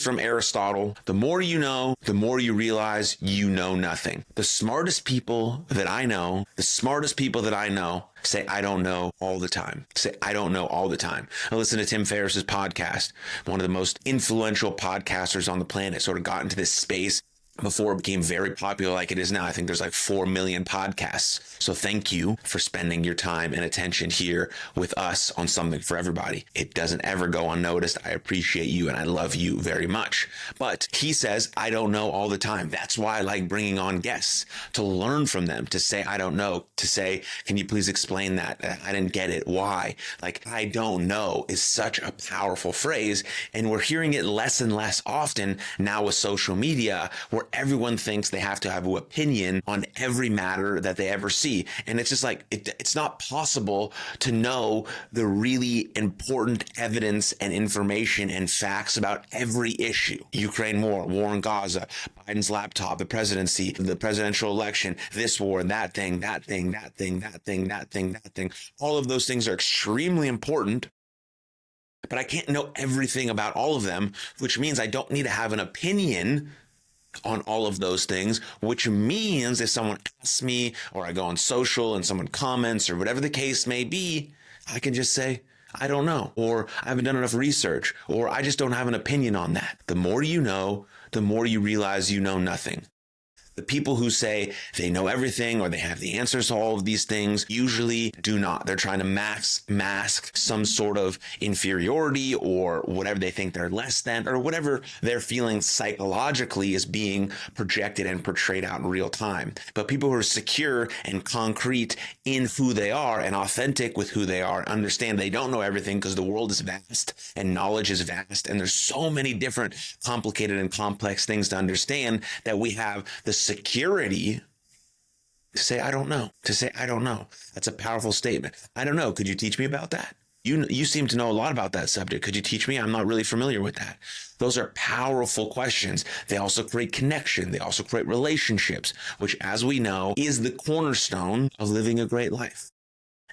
from Aristotle, the more you know, the more you realize you know nothing. The smartest people that I know say, I don't know all the time. Say, I don't know all the time. I listen to Tim Ferriss's podcast, one of the most influential podcasters on the planet, sort of got into this space before it became very popular like it is now. I think there's like 4 million podcasts. So thank you for spending your time and attention here with us on Something for Everybody. It doesn't ever go unnoticed. I appreciate you and I love you very much. But he says, I don't know all the time. That's why I like bringing on guests, to learn from them, to say, I don't know, to say, can you please explain that? I didn't get it. Why? Like, I don't know is such a powerful phrase. And we're hearing it less and less often now with social media, where everyone thinks they have to have an opinion on every matter that they ever see. And it's just like, it's not possible to know the really important evidence and information and facts about every issue. Ukraine war in Gaza, Biden's laptop, the presidency, the presidential election, this war, that thing. All of those things are extremely important. But I can't know everything about all of them, which means I don't need to have an opinion on all of those things, which means if someone asks me, or I go on social and someone comments, or whatever the case may be, I can just say, I don't know, or I haven't done enough research, or I just don't have an opinion on that. The more you know, the more you realize you know nothing. The people who say they know everything or they have the answers to all of these things usually do not. They're trying to mask some sort of inferiority or whatever they think they're less than, or whatever they're feeling psychologically is being projected and portrayed out in real time. But people who are secure and concrete in who they are and authentic with who they are understand they don't know everything, because the world is vast and knowledge is vast. And there's so many different complicated and complex things to understand that we have the security to say, I don't know, That's a powerful statement. I don't know. Could you teach me about that? You seem to know a lot about that subject. Could you teach me? I'm not really familiar with that. Those are powerful questions. They also create connection. They also create relationships, which, as we know, is the cornerstone of living a great life.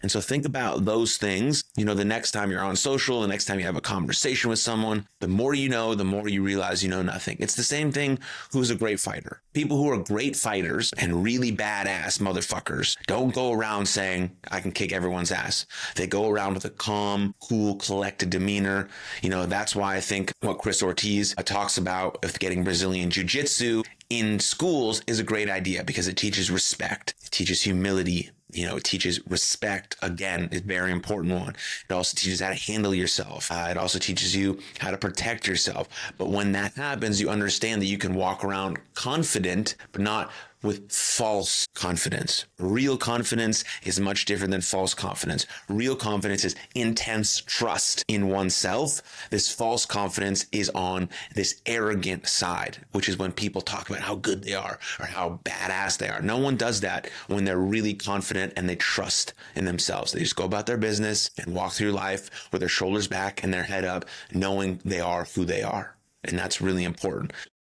And so think about those things, the next time you're on social, the next time you have a conversation with someone, the more you know, the more you realize you know nothing. It's the same thing who's a great fighter. People who are great fighters and really badass motherfuckers don't go around saying, I can kick everyone's ass. They go around with a calm, cool, collected demeanor. That's why I think what Chris Ortiz talks about of getting Brazilian jiu-jitsu in schools is a great idea, because it teaches respect. It teaches humility. It teaches respect. Again, it's a very important one. It also teaches how to handle yourself. It also teaches you how to protect yourself. But when that happens, you understand that you can walk around confident, but not with false confidence. Real confidence is much different than false confidence. Real confidence is intense trust in oneself. This false confidence is on this arrogant side, which is when people talk about how good they are or how badass they are. No one does that when they're really confident and they trust in themselves. They just go about their business and walk through life with their shoulders back and their head up, knowing they are who they are. And that's really important.